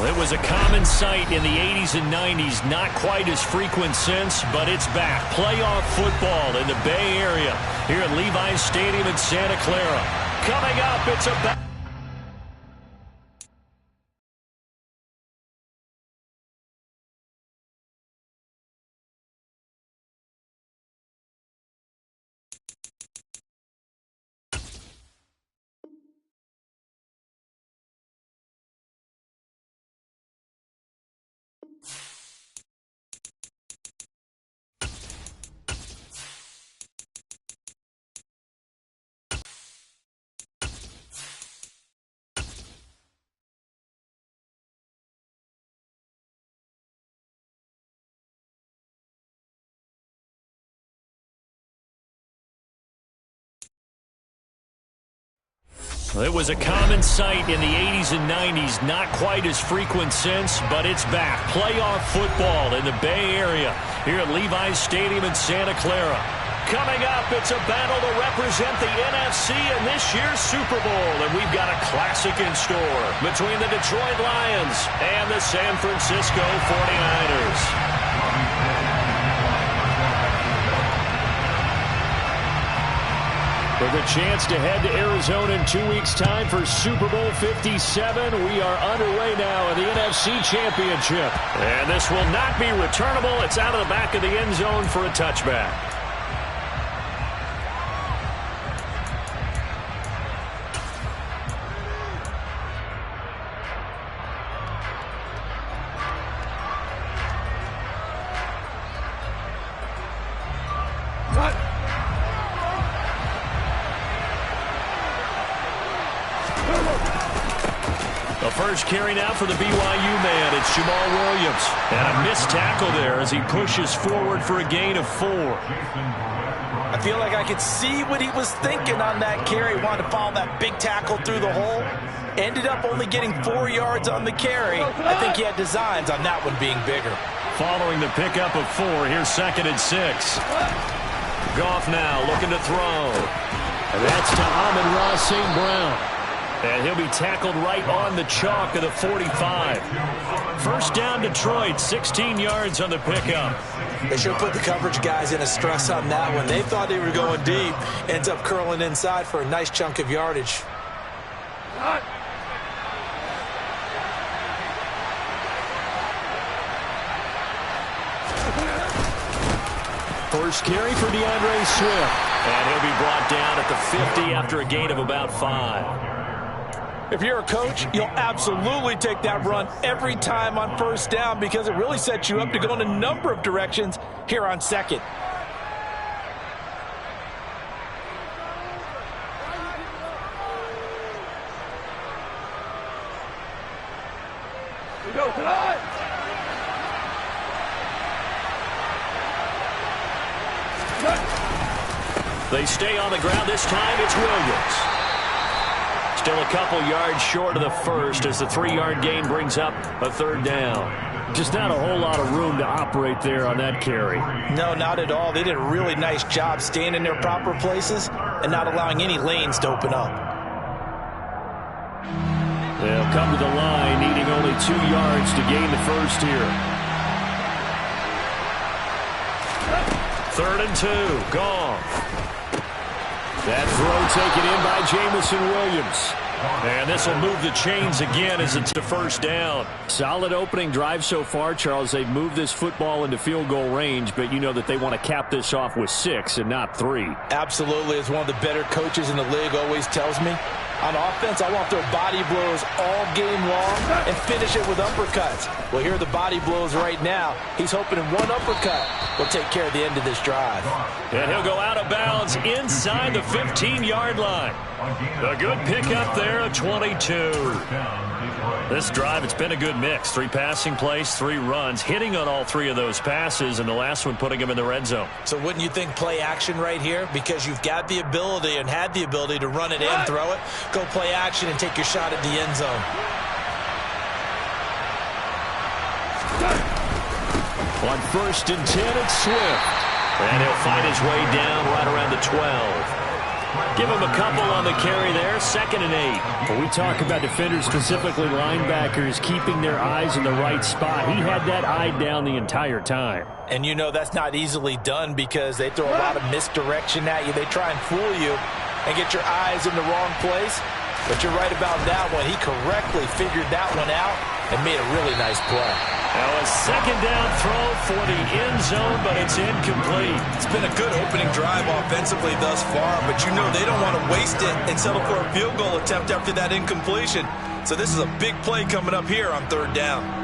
It was a common sight in the 80s and 90s, not quite as frequent since, but it's back. Playoff football in the Bay Area here at Levi's Stadium in Santa Clara. Coming up, it's a It was a common sight in the 80s and 90s, not quite as frequent since, but it's back. Playoff football in the Bay Area here at Levi's Stadium in Santa Clara. Coming up, it's a battle to represent the NFC in this year's Super Bowl, and we've got a classic in store between the Detroit Lions and the San Francisco 49ers. With a chance to head to Arizona in 2 weeks' time for Super Bowl 57, we are underway now in the NFC Championship. And this will not be returnable. It's out of the back of the end zone for a touchback. First carry now for the BYU man. It's Jamal Williams. And a missed tackle there as he pushes forward for a gain of 4. I feel like I could see what he was thinking on that carry. Wanted to follow that big tackle through the hole. Ended up only getting 4 yards on the carry. I think he had designs on that one being bigger. Following the pickup of 4, here's 2nd and 6. Goff now looking to throw. And that's to Amon-Ra St. Brown. And he'll be tackled right on the chalk of the 45. First down, Detroit, 16 yards on the pickup. They should put the coverage guys in a stress on that one. They thought they were going deep. Ends up curling inside for a nice chunk of yardage. First carry for DeAndre Swift. And he'll be brought down at the 50 after a gain of about 5. If you're a coach, you'll absolutely take that run every time on first down because it really sets you up to go in a number of directions here on second. We go tonight. They stay on the ground. This time it's Williams. Still a couple yards short of the first as the 3-yard gain brings up a 3rd down. Just not a whole lot of room to operate there on that carry. No, not at all. They did a really nice job staying in their proper places and not allowing any lanes to open up. They'll come to the line, needing only 2 yards to gain the first here. 3rd and 2, Goff. That throw taken in by Jamison Williams. And this will move the chains again as it's the first down. Solid opening drive so far, Charles. They've moved this football into field goal range, but you know that they want to cap this off with 6 and not 3. Absolutely. As one of the better coaches in the league always tells me, on offense, I want their body blows all game long and finish it with uppercuts. Well, here are the body blows right now. He's hoping in one uppercut will take care of the end of this drive. And he'll go out of bounds inside the 15-yard line. A good pickup there at 22. This drive, it's been a good mix. 3 passing plays, 3 runs, hitting on all 3 of those passes, and the last one putting him in the red zone. So wouldn't you think play action right here? Because you've got the ability and had the ability to run it and throw it. Go play action and take your shot at the end zone. On 1st and 10, it's Swift. And he'll find his way down right around the 12. Give him a couple on the carry there, 2nd and 8. When we talk about defenders, specifically linebackers, keeping their eyes in the right spot, he had that eye down the entire time. And you know that's not easily done because they throw a lot of misdirection at you. They try and fool you and get your eyes in the wrong place. But you're right about that one. He correctly figured that one out and made a really nice play. Now a 2nd down throw for the end zone, but it's incomplete. It's been a good opening drive offensively thus far, but you know they don't want to waste it and settle for a field goal attempt after that incompletion. So this is a big play coming up here on 3rd down.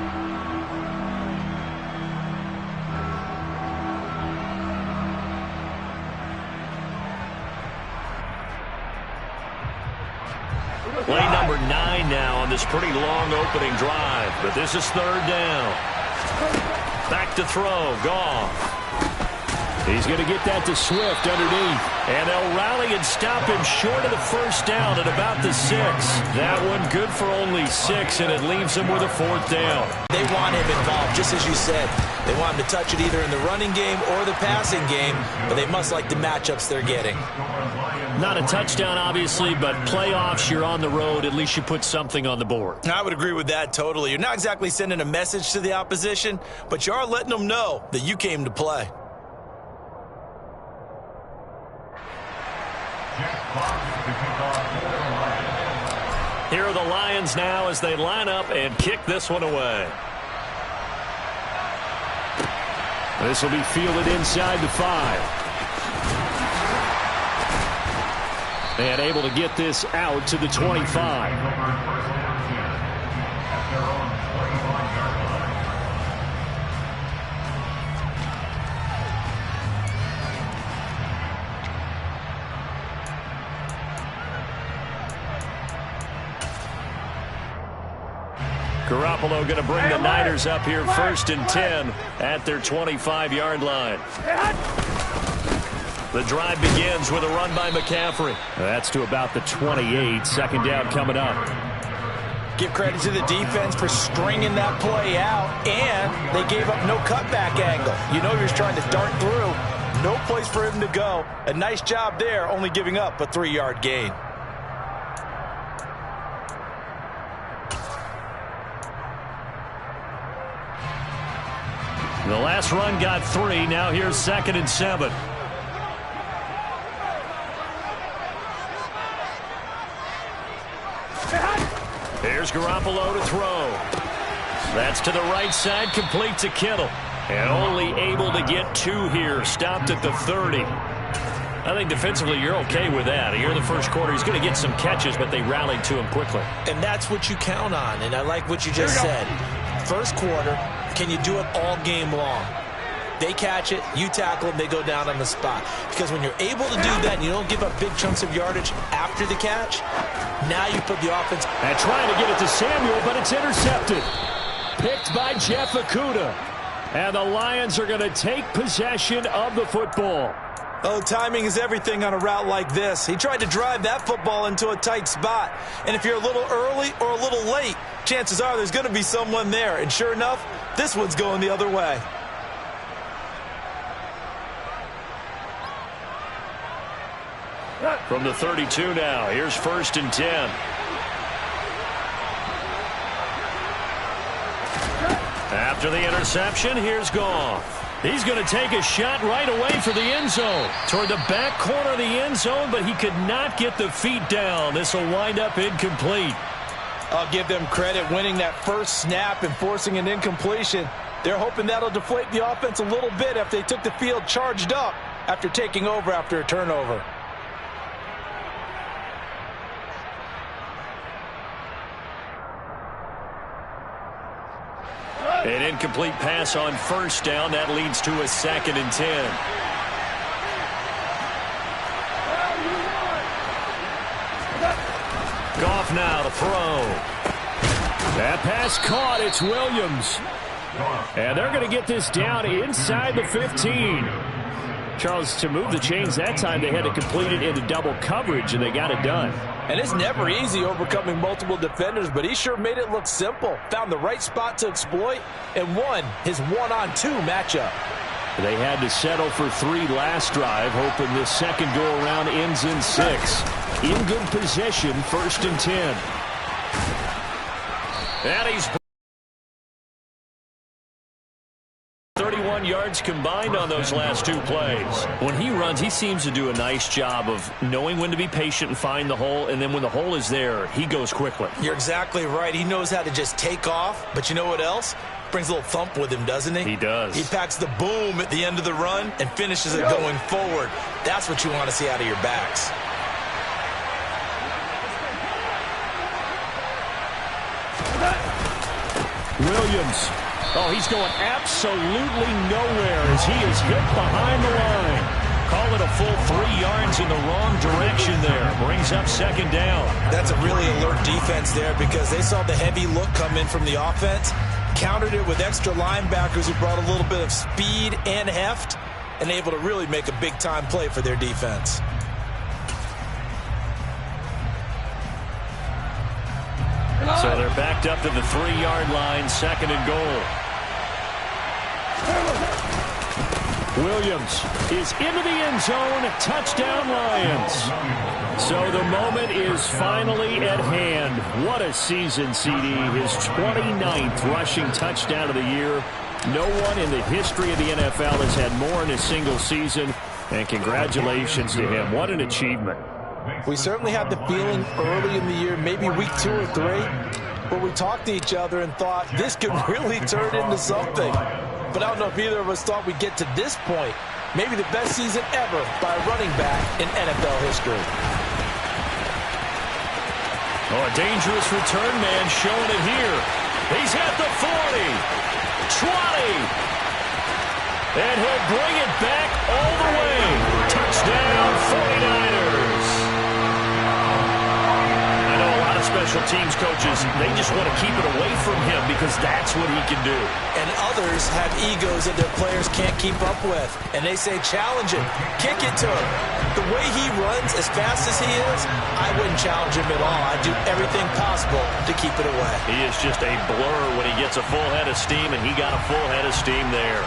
Play number 9 now on this pretty long opening drive, but this is 3rd down. Back to throw, Goff. He's going to get that to Swift underneath. And they'll rally and stop him short of the 1st down at about the 6. That one good for only 6, and it leaves him with a 4th down. They want him involved, just as you said. They want him to touch it either in the running game or the passing game, but they must like the matchups they're getting. Not a touchdown, obviously, but playoffs, you're on the road. At least you put something on the board. I would agree with that totally. You're not exactly sending a message to the opposition, but you are letting them know that you came to play. Here are the Lions now as they line up and kick this one away. This will be fielded inside the 5. And able to get this out to the 25. Garoppolo going to bring the Niners up here 1st and 10 at their 25-yard line. The drive begins with a run by McCaffrey. That's to about the 28. 2nd down coming up. Give credit to the defense for stringing that play out, and they gave up no cutback angle. You know you're trying to dart through. No place for him to go. A nice job there, only giving up a 3-yard gain. The last run got 3. Now here's 2nd and 7. Here's Garoppolo to throw. That's to the right side, complete to Kittle. And only able to get 2 here, stopped at the 30. I think defensively you're okay with that. Here in the 1st quarter, he's going to get some catches, but they rallied to him quickly. And that's what you count on, and I like what you just said. 1st quarter, can you do it all game long? They catch it, you tackle them, they go down on the spot. Because when you're able to do that and you don't give up big chunks of yardage after the catch, now you put the offense. And trying to get it to Samuel, but it's intercepted. Picked by Jeff Okudah. And the Lions are going to take possession of the football. Oh, timing is everything on a route like this. He tried to drive that football into a tight spot. And if you're a little early or a little late, chances are there's going to be someone there. And sure enough, this one's going the other way. From the 32 now, here's 1st and 10. After the interception, here's Goff. He's going to take a shot right away for the end zone. Toward the back corner of the end zone, but he could not get the feet down. This will wind up incomplete. I'll give them credit winning that first snap and forcing an incompletion. They're hoping that'll deflate the offense a little bit if they took the field charged up after taking over after a turnover. An incomplete pass on 1st down. That leads to a 2nd and 10. Goff now to throw. That pass caught. It's Williams. And they're going to get this down inside the 15. Charles, to move the chains that time, they had to complete it into double coverage, and they got it done. And it's never easy overcoming multiple defenders, but he sure made it look simple. Found the right spot to exploit and won his 1-on-2 matchup. They had to settle for 3 last drive, hoping this second go-around ends in 6. In good possession, 1st and 10. And he's 31 yards combined on those last 2 plays. When he runs, he seems to do a nice job of knowing when to be patient and find the hole, and then when the hole is there, he goes quickly. You're exactly right. He knows how to just take off, but you know what else? Brings a little thump with him, doesn't he? He does. He packs the boom at the end of the run and finishes it going forward. That's what you want to see out of your backs. Williams. Oh, he's going absolutely nowhere as he is hit behind the line. Call it a full 3 yards in the wrong direction there. Brings up 2nd down. That's a really alert defense there because they saw the heavy look come in from the offense, countered it with extra linebackers who brought a little bit of speed and heft, and able to really make a big-time play for their defense. So they're backed up to the 3-yard line, 2nd and goal. Williams is into the end zone. Touchdown, Lions. So the moment is finally at hand. What a season, CD. His 29th rushing touchdown of the year. No one in the history of the NFL has had more in a single season. And congratulations to him. What an achievement. We certainly had the feeling early in the year, maybe week 2 or 3, where we talked to each other and thought this could really turn into something. But I don't know if either of us thought we'd get to this point. Maybe the best season ever by a running back in NFL history. Oh, a dangerous return man showing it here. He's at the 40, 20, and he'll bring it back all the way. Touchdown, 49ers. I know a lot of special teams coaches, they just want to keep it away from him because that's what he can do. And others have egos that their players can't keep up with. And they say, challenge him, kick it to him. The way he runs as fast as he is, I wouldn't challenge him at all. I'd do everything possible to keep it away. He is just a blur when he gets a full head of steam, and he got a full head of steam there.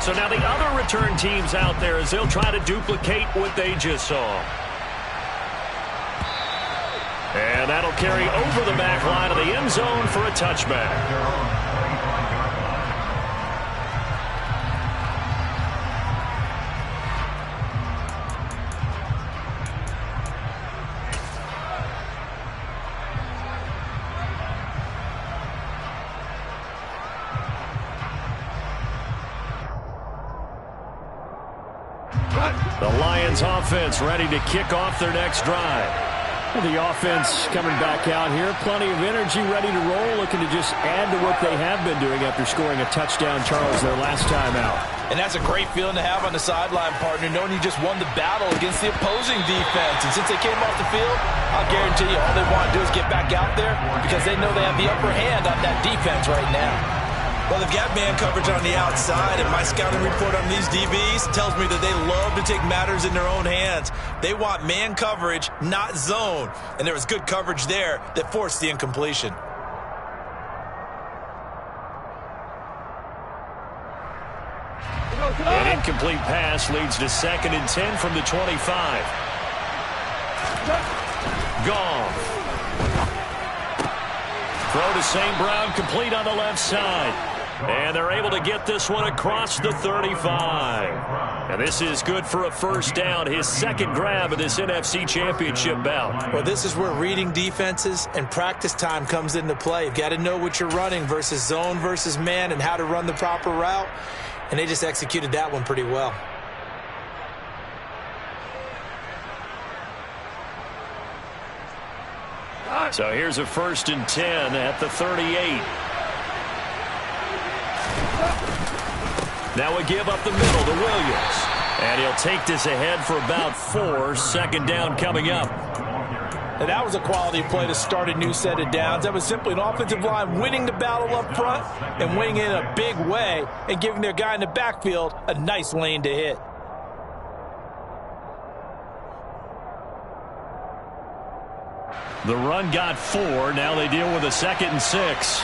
So now the other return teams out there as they'll try to duplicate what they just saw. And that'll carry over the back line of the end zone for a touchback. The Lions offense ready to kick off their next drive. Well, the offense coming back out here. Plenty of energy, ready to roll, looking to just add to what they have been doing after scoring a touchdown, Charles, their last time out. And that's a great feeling to have on the sideline, partner, knowing you just won the battle against the opposing defense. And since they came off the field, I'll guarantee you all they want to do is get back out there because they know they have the upper hand on that defense right now. Well, they've got man coverage on the outside, and my scouting report on these DBs tells me that they love to take matters in their own hands. They want man coverage, not zone. And there was good coverage there that forced the incompletion. An incomplete pass leads to 2nd and 10 from the 25. Goff. Throw to St. Brown, complete on the left side. And they're able to get this one across the 35. And this is good for a first down, his 2nd grab of this NFC Championship bout. Well, this is where reading defenses and practice time comes into play. You've got to know what you're running versus zone versus man and how to run the proper route. And they just executed that one pretty well. So here's a 1st and 10 at the 38. Now we give up the middle to Williams. And he'll take this ahead for about 4. 2nd down coming up. And that was a quality play to start a new set of downs. That was simply an offensive line winning the battle up front and winning it in a big way and giving their guy in the backfield a nice lane to hit. The run got 4. Now they deal with a 2nd and 6.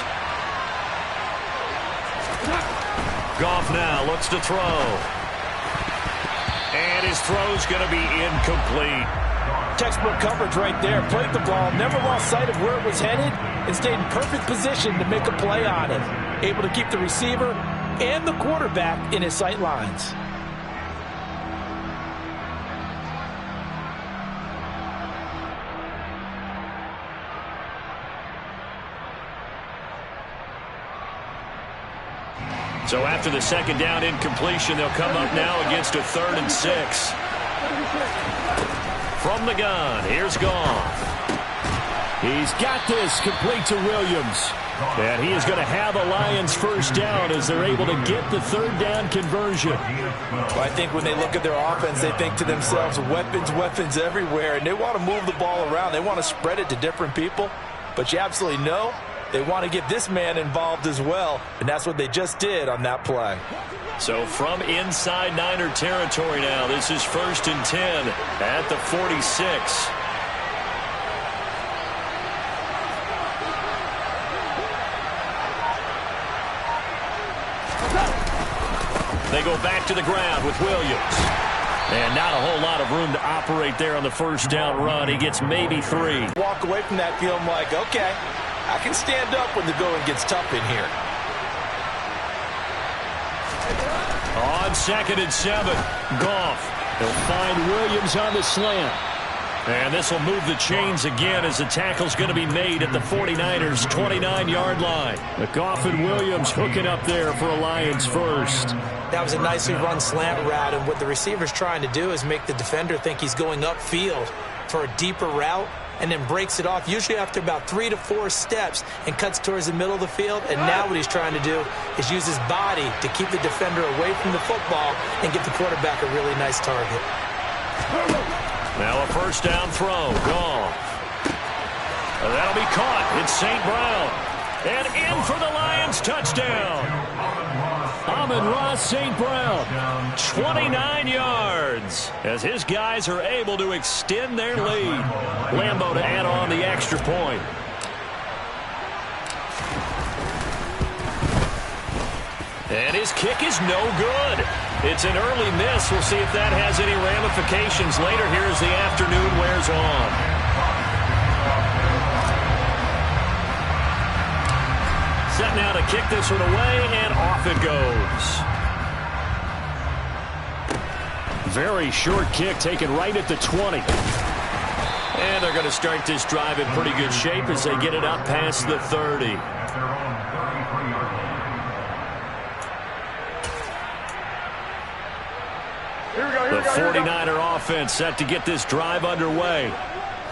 Goff now looks to throw. And his throw's going to be incomplete. Textbook coverage right there. Played the ball, never lost sight of where it was headed, and stayed in perfect position to make a play on it. Able to keep the receiver and the quarterback in his sight lines. So after the 2nd down incompletion, they'll come up now against a 3rd and 6. From the gun, here's Goff. He's got this, complete to Williams. And he is going to have a Lions first down as they're able to get the 3rd down conversion. Well, I think when they look at their offense, they think to themselves, weapons, weapons everywhere. And they want to move the ball around. They want to spread it to different people. But you absolutely know they want to get this man involved as well. And that's what they just did on that play. So from inside Niner territory now, this is 1st and 10 at the 46. They go back to the ground with Williams. And not a whole lot of room to operate there on the 1st down run. He gets maybe 3. Walk away from that feeling like, okay, I can stand up when the going gets tough in here. On 2nd and 7, Goff. He'll find Williams on the slant. And this will move the chains again as the tackle's going to be made at the 49ers' 29-yard line. The Goff and Williams hooking up there for a Lions first. That was a nicely run slant route, and what the receiver's trying to do is make the defender think he's going upfield for a deeper route, and then breaks it off, usually after about 3 to 4 steps, and cuts towards the middle of the field. And now what he's trying to do is use his body to keep the defender away from the football and give the quarterback a really nice target. Now a 1st down throw. Goff. That'll be caught. It's St. Brown. And in for the Lions touchdown. Amon-Ra St. Brown. 29 yards as his guys are able to extend their lead. Lambeau to add on the extra point. And his kick is no good. It's an early miss. We'll see if that has any ramifications later here as the afternoon wears on. Set now to kick this one away, and off it goes. Very short kick taken right at the 20. And they're going to start this drive in pretty good shape as they get it up past the 30. The 49er offense set to get this drive underway.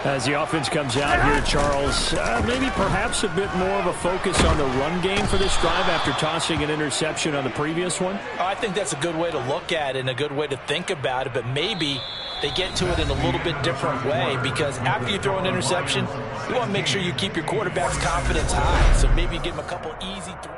As the offense comes out here, Charles, maybe perhaps a bit more of a focus on the run game for this drive after tossing an interception on the previous one? I think that's a good way to look at it and a good way to think about it, but maybe they get to it in a little bit different way, because after you throw an interception, you want to make sure you keep your quarterback's confidence high. So maybe give him a couple easy throws.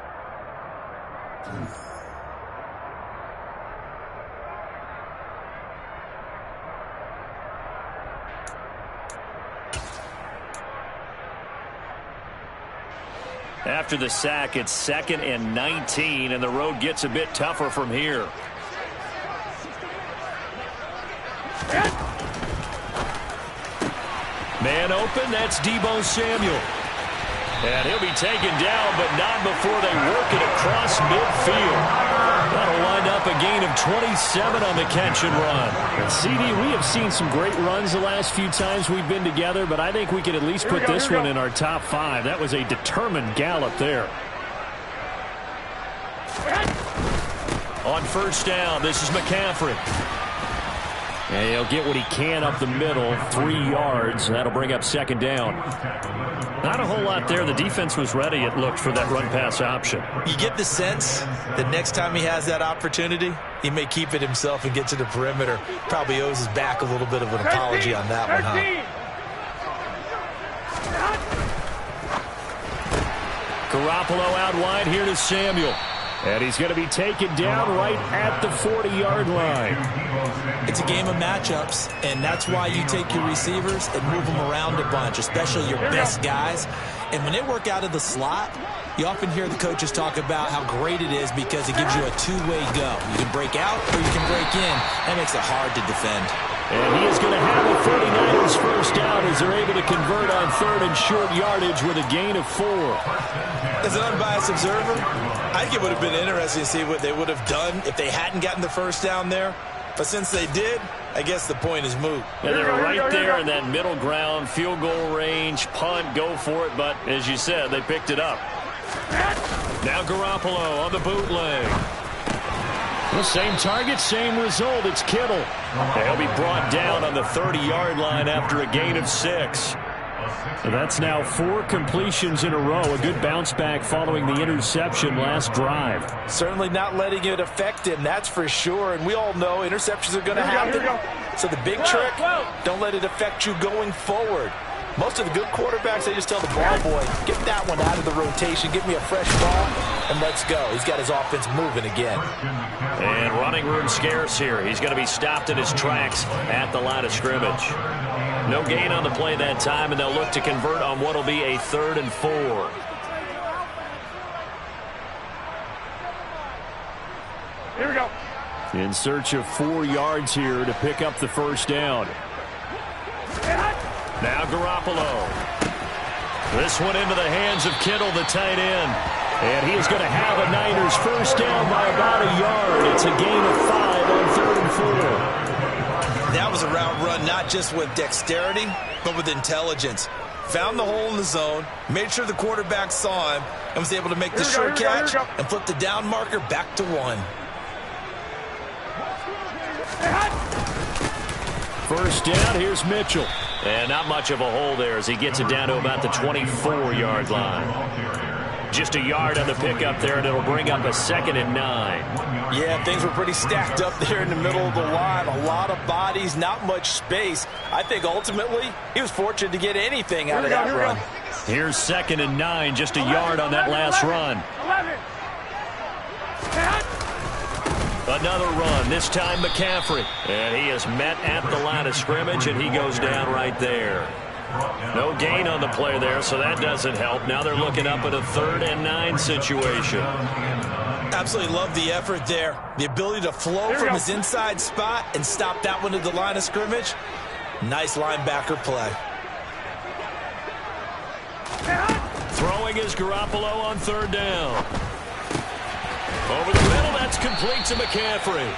After the sack, it's 2nd and 19, and the road gets a bit tougher from here. Man open, that's Deebo Samuel. And he'll be taken down, but not before they work it across midfield. That'll wind up a gain of 27 on the catch and run. And CD, we have seen some great runs the last few times we've been together, but I think we could at least put this one in our top 5. That was a determined gallop there. On 1st down, this is McCaffrey. And he'll get what he can up the middle, 3 yards. That'll bring up 2nd down. Not a whole lot there. The defense was ready, it looked, for that run-pass option. You get the sense that next time he has that opportunity, he may keep it himself and get to the perimeter. Probably owes his back a little bit of an apology on that one, huh? Garoppolo out wide here to Samuel. And he's going to be taken down right at the 40-yard line. It's a game of matchups, and that's why you take your receivers and move them around a bunch, especially your best guys. And when they work out of the slot, you often hear the coaches talk about how great it is because it gives you a two-way go. You can break out or you can break in. That makes it hard to defend. And he is going to have a 49ers first down as they're able to convert on third and short yardage with a gain of 4. As an unbiased observer, I think it would have been interesting to see what they would have done if they hadn't gotten the first down there. But since they did, I guess the point is moot. And they're right there in that middle ground, field goal range, punt, go for it. But as you said, they picked it up. Now Garoppolo on the bootleg. The same target, same result. It's Kittle. He'll be brought down on the 30-yard line after a gain of 6. So that's now 4 completions in a row. A good bounce back following the interception last drive. Certainly not letting it affect him, that's for sure. And we all know interceptions are going to happen. So the big trick, don't let it affect you going forward. Most of the good quarterbacks, they just tell the ball boy, get that one out of the rotation, give me a fresh ball, and let's go. He's got his offense moving again. And running room scarce here. He's going to be stopped in his tracks at the line of scrimmage. No gain on the play that time, and they'll look to convert on what will be a 3rd and 4. Here we go. In search of 4 yards here to pick up the first down. Now Garoppolo. This one into the hands of Kittle, the tight end. And he is going to have a Niners first down by about a yard. It's a gain of 5 on 3rd and 4. That was a route run not just with dexterity, but with intelligence. Found the hole in the zone, made sure the quarterback saw him, and was able to make the sure catch and flip the down marker back to 1. First down, here's Mitchell. And not much of a hole there as he gets it down to about the 24-yard line. Just a yard on the pickup there, and it'll bring up a 2nd and 9. Yeah, things were pretty stacked up there in the middle of the line. A lot of bodies, not much space. I think ultimately he was fortunate to get anything out of that run. Here's 2nd and 9, just a yard on that last run. Another run, this time McCaffrey. And he is met at the line of scrimmage, and he goes down right there. No gain on the play there, so that doesn't help. Now they're looking up at a 3rd and 9 situation. Absolutely love the effort there. The ability to flow from his inside spot and stop that one at the line of scrimmage. Nice linebacker play. Throwing is Garoppolo on 3rd down. Over the middle, that's complete to McCaffrey.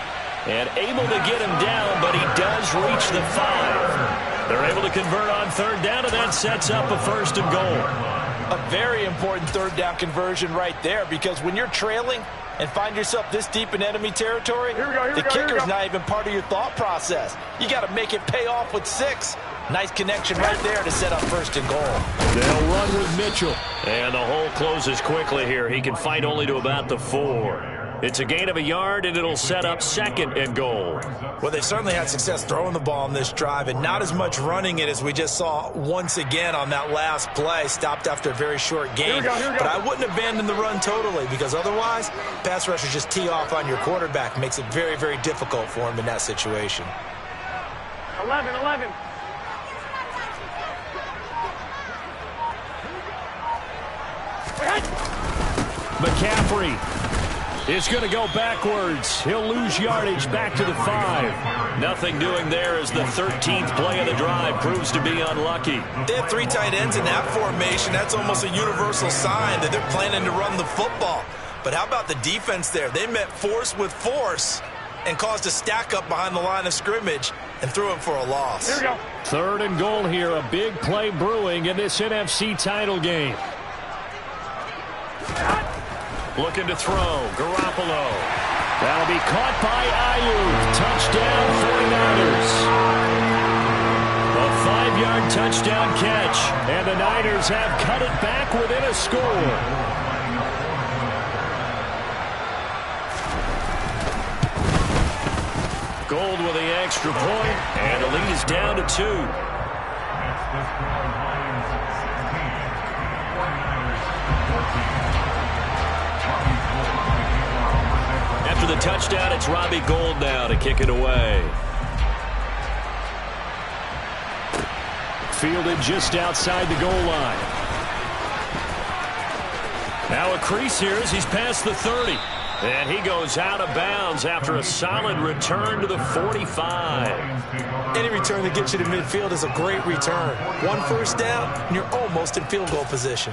And able to get him down, but he does reach the 5. They're able to convert on 3rd down, and that sets up a 1st and goal. A very important 3rd down conversion right there, because when you're trailing and find yourself this deep in enemy territory, the kicker's not even part of your thought process. You got to make it pay off with 6. Nice connection right there to set up 1st and goal. They'll run with Mitchell. And the hole closes quickly here. He can fight only to about the 4. It's a gain of a yard, and it'll set up 2nd and goal. Well, they certainly had success throwing the ball on this drive, and not as much running it as we just saw once again on that last play. Stopped after a very short gain. But I wouldn't abandon the run totally, because otherwise, pass rushers just tee off on your quarterback. Makes it very, very difficult for him in that situation. 11. McCaffrey is going to go backwards. He'll lose yardage back to the 5. Nothing doing there as the 13th play of the drive proves to be unlucky. They have 3 tight ends in that formation. That's almost a universal sign that they're planning to run the football. But how about the defense there? They met force with force and caused a stack up behind the line of scrimmage and threw him for a loss. Here we go. 3rd and goal here. A big play brewing in this NFC title game. Looking to throw. Garoppolo. That'll be caught by Ayuk. Touchdown 49ers. A 5-yard touchdown catch. And the Niners have cut it back within a score. Gold with the extra point, and the lead is down to 2. the touchdown. It's Robbie Gould now to kick it away. Fielded just outside the goal line. Now a crease here as he's past the 30. And he goes out of bounds after a solid return to the 45. Any return that gets you to midfield is a great return. One first down, and you're almost in field goal position.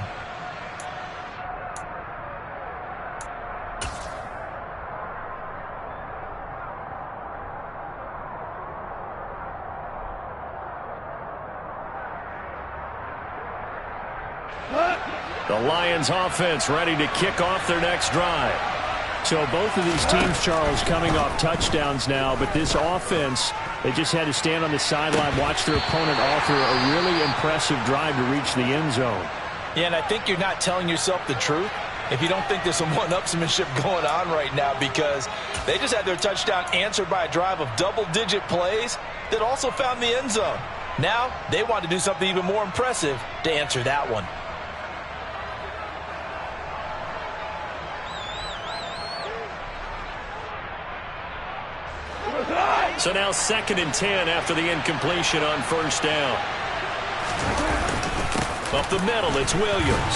The Lions offense ready to kick off their next drive. So both of these teams, Charles, coming off touchdowns now, but this offense, they just had to stand on the sideline, watch their opponent offer a really impressive drive to reach the end zone. Yeah, and I think you're not telling yourself the truth if you don't think there's some one-upsmanship going on right now, because they just had their touchdown answered by a drive of double-digit plays that also found the end zone. Now they want to do something even more impressive to answer that one. So now 2nd and 10 after the incompletion on first down. Up the middle, it's Williams.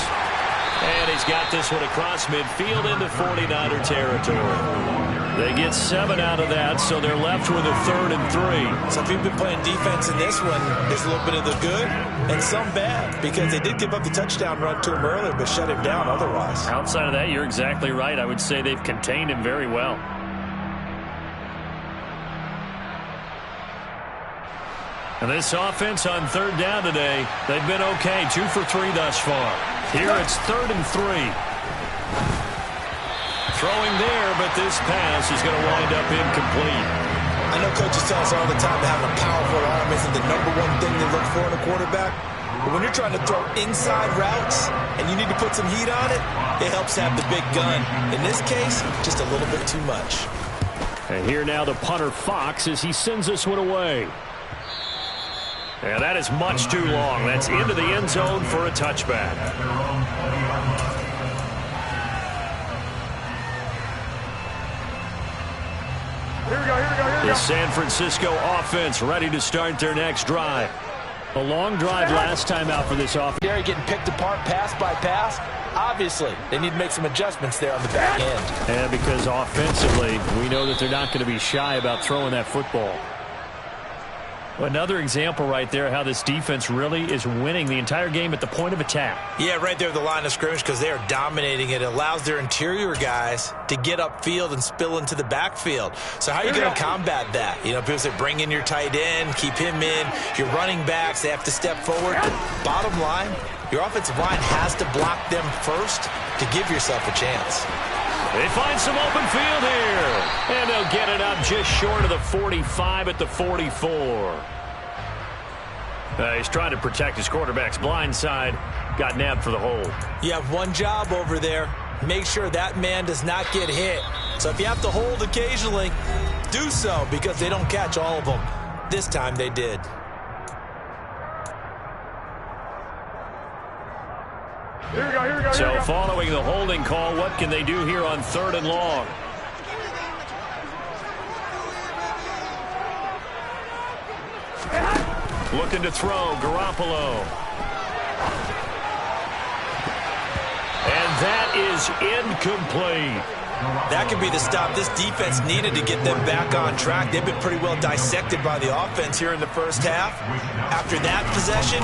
And he's got this one across midfield into 49er territory. They get 7 out of that, so they're left with a 3rd and 3. So if you've been playing defense in this one, there's a little bit of the good and some bad, because they did give up the touchdown run to him earlier, but shut him down otherwise. Outside of that, you're exactly right. I would say they've contained him very well. And this offense on 3rd down today, they've been okay. 2 for 3 thus far. Here it's 3rd and 3. Throwing there, but this pass is going to wind up incomplete. I know coaches tell us all the time that having a powerful arm isn't the #1 thing they look for in a quarterback. But when you're trying to throw inside routes and you need to put some heat on it, it helps have the big gun. In this case, just a little bit too much. And here now the punter Fox as he sends this one away. And that is much too long. That's into the end zone for a touchback. The San Francisco offense ready to start their next drive. A long drive last time out for this offense. They're getting picked apart pass by pass. Obviously, they need to make some adjustments there on the back end. And because offensively, we know that they're not going to be shy about throwing that football. Another example right there how this defense really is winning the entire game at the point of attack. Yeah, right there at the line of scrimmage, because they are dominating it. It allows their interior guys to get upfield and spill into the backfield. So how are you going to combat that? You know, people say bring in your tight end, keep him in. Your running backs, they have to step forward. Bottom line, your offensive line has to block them first to give yourself a chance. They find some open field here. And they'll get it up just short of the 45 at the 44. He's trying to protect his quarterback's blind side. Got nabbed for the hold. You have one job over there. Make sure that man does not get hit. So if you have to hold occasionally, do so, because they don't catch all of them. This time they did. Here we go. So following the holding call, what can they do here on 3rd and long? Looking to throw, Garoppolo. And that is incomplete. That could be the stop this defense needed to get them back on track. They've been pretty well dissected by the offense here in the first half. After that possession,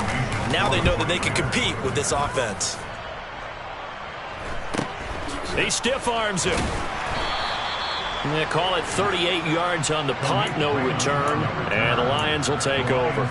now they know that they can compete with this offense. He stiff arms him. And they call it 38 yards on the punt, no return, and the Lions will take over.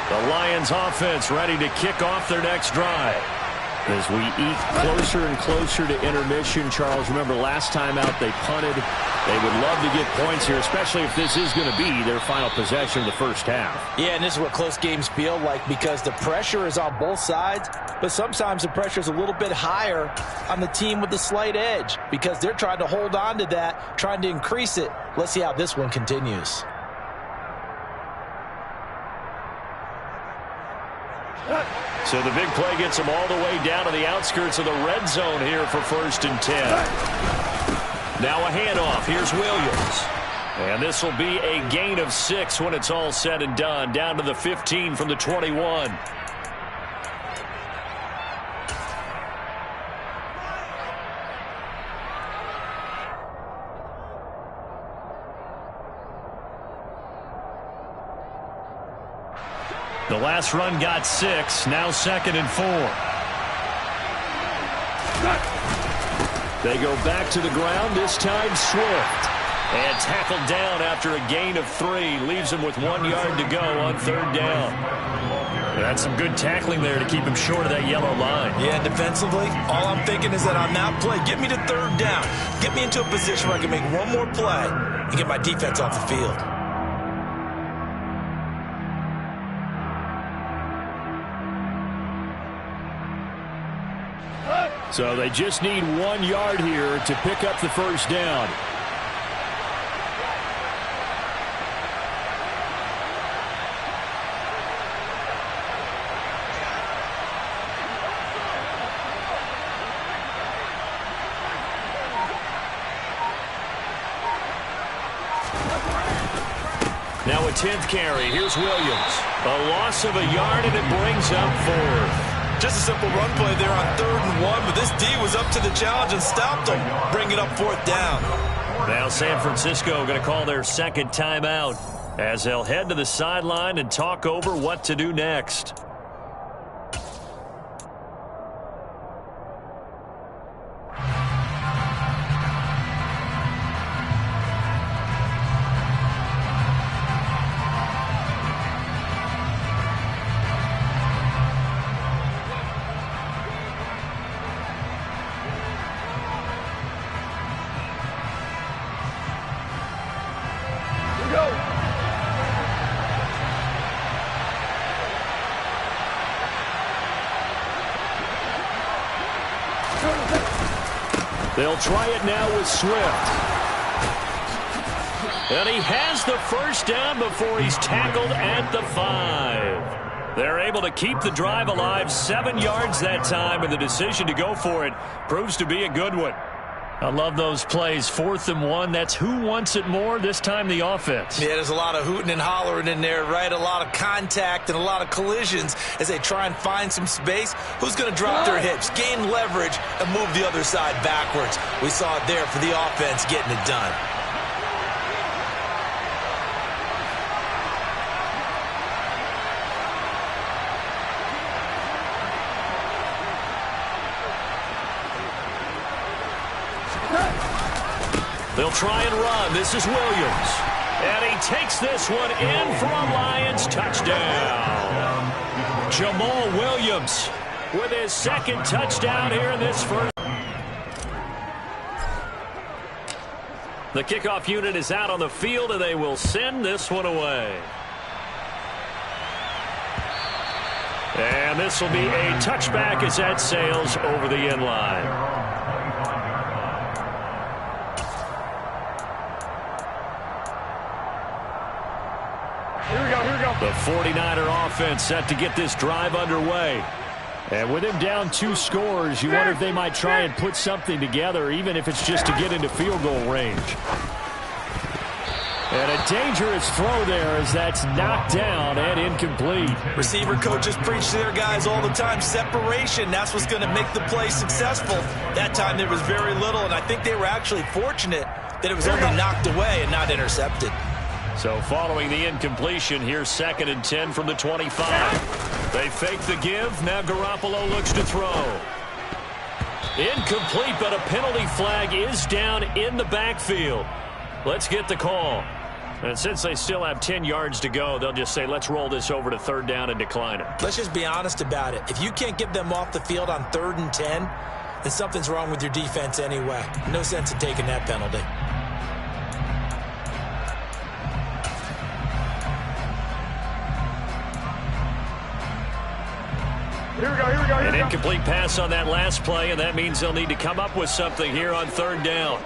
The Lions offense ready to kick off their next drive. As we eat closer and closer to intermission, Charles, remember last time out they punted. They would love to get points here, especially if this is going to be their final possession of the first half. Yeah, and this is what close games feel like because the pressure is on both sides, but sometimes the pressure is a little bit higher on the team with the slight edge because they're trying to hold on to that, trying to increase it. Let's see how this one continues. So the big play gets them all the way down to the outskirts of the red zone here for 1st and 10. Now a handoff. Here's Williams. And this will be a gain of 6 when it's all said and done. Down to the 15 from the 21. The last run got 6. Now 2nd and 4. They go back to the ground. This time Swift. And tackled down after a gain of 3. Leaves him with 1 yard to go on 3rd down. That's some good tackling there to keep him short of that yellow line. Yeah, and defensively, all I'm thinking is that on that play, get me to 3rd down. Get me into a position where I can make one more play and get my defense off the field. So they just need 1 yard here to pick up the first down. Now a 10th carry. Here's Williams. A loss of a yard, and it brings up 4th. Just a simple run play there on 3rd and 1, but this D was up to the challenge and stopped them, bringing up 4th down. Now San Francisco going to call their 2nd timeout as they'll head to the sideline and talk over what to do next. They'll try it now with Swift. And he has the first down before he's tackled at the 5. They're able to keep the drive alive, 7 yards that time, and the decision to go for it proves to be a good one. I love those plays. 4th and 1. That's who wants it more, this time the offense. Yeah, there's a lot of hooting and hollering in there, right? A lot of contact and a lot of collisions as they try and find some space. Who's going to drop their hips, gain leverage, and move the other side backwards? We saw it there for the offense getting it done. They'll try and run. This is Williams. And he takes this one in for a Lions touchdown. Jamal Williams with his 2nd touchdown here in this first. The kickoff unit is out on the field, and they will send this one away. And this will be a touchback as that sails over the end line. The 49er offense set to get this drive underway. And with him down 2 scores, you wonder if they might try and put something together, even if it's just to get into field goal range. And a dangerous throw there as that's knocked down and incomplete. Receiver coaches preach to their guys all the time. Separation, that's what's going to make the play successful. That time there was very little, and I think they were actually fortunate that it was only knocked away and not intercepted. So following the incompletion, here's 2nd and 10 from the 25. They fake the give. Now Garoppolo looks to throw. Incomplete, but a penalty flag is down in the backfield. Let's get the call. And since they still have 10 yards to go, they'll just say, let's roll this over to third down and decline it. Let's just be honest about it. If you can't get them off the field on 3rd and 10, then something's wrong with your defense anyway. No sense in taking that penalty. Here we go. An incomplete pass on that last play, and that means they'll need to come up with something here on 3rd down.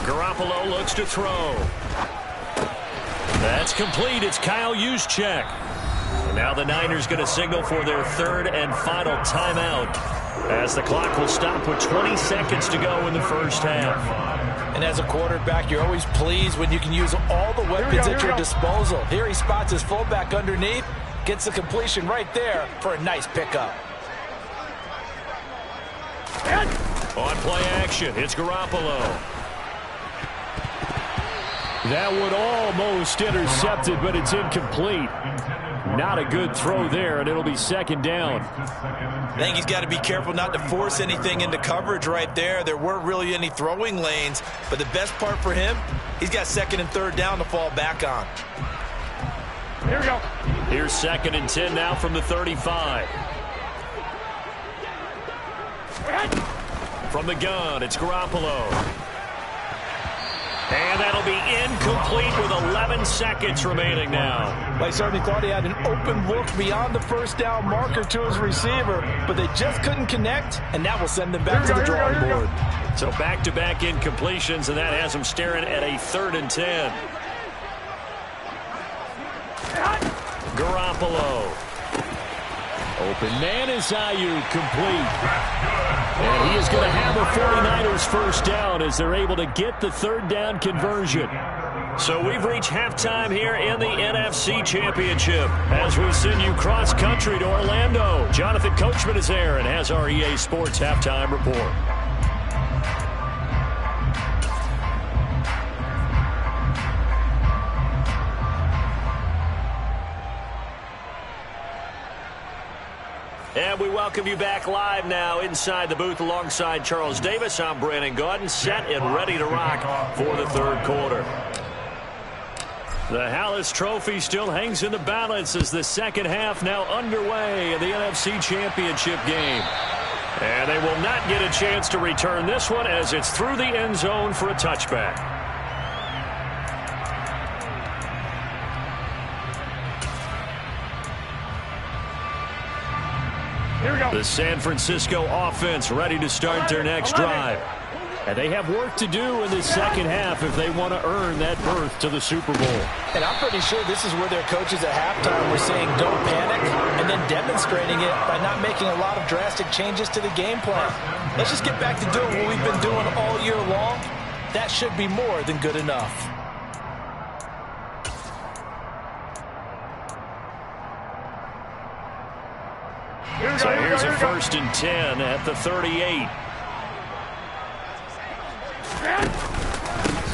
Garoppolo looks to throw. That's complete. It's Kyle Juszczyk. And now the Niners going to signal for their 3rd and final timeout as the clock will stop with 20 seconds to go in the first half. And as a quarterback, you're always pleased when you can use all the weapons at your disposal. Here he spots his fullback underneath, gets the completion right there for a nice pickup. On play action, it's Garoppolo. That one almost intercepted, but it's incomplete. Not a good throw there, and it'll be 2nd down. I think he's got to be careful not to force anything into coverage right there. There weren't really any throwing lanes, but the best part for him, he's got 2nd and 3rd down to fall back on. Here we go. Here's 2nd and 10 now from the 35. From the gun, it's Garoppolo. And that'll be incomplete with 11 seconds remaining now. They certainly thought he had an open look beyond the 1st down marker to his receiver, but they just couldn't connect, and that will send them back to the drawing board. So back-to-back incompletions, and that has them staring at a 3rd and 10. Garoppolo. Open man is Ayuk, complete. And he is going to have a 49ers first down as they're able to get the 3rd down conversion. So we've reached halftime here in the NFC Championship as we send you cross-country to Orlando. Jonathan Coachman is there and has our EA Sports halftime report. And we welcome you back live now inside the booth alongside Charles Davis. I'm Brandon Gaudin, set and ready to rock for the 3rd quarter. The Hallis Trophy still hangs in the balance as the 2nd half now underway in the NFC Championship game. And they will not get a chance to return this one as it's through the end zone for a touchback. The San Francisco offense ready to start their next drive. And they have work to do in this 2nd half if they want to earn that berth to the Super Bowl. And I'm pretty sure this is where their coaches at halftime were saying don't panic, and then demonstrating it by not making a lot of drastic changes to the game plan. Let's just get back to doing what we've been doing all year long. That should be more than good enough. So here's a 1st and 10 at the 38.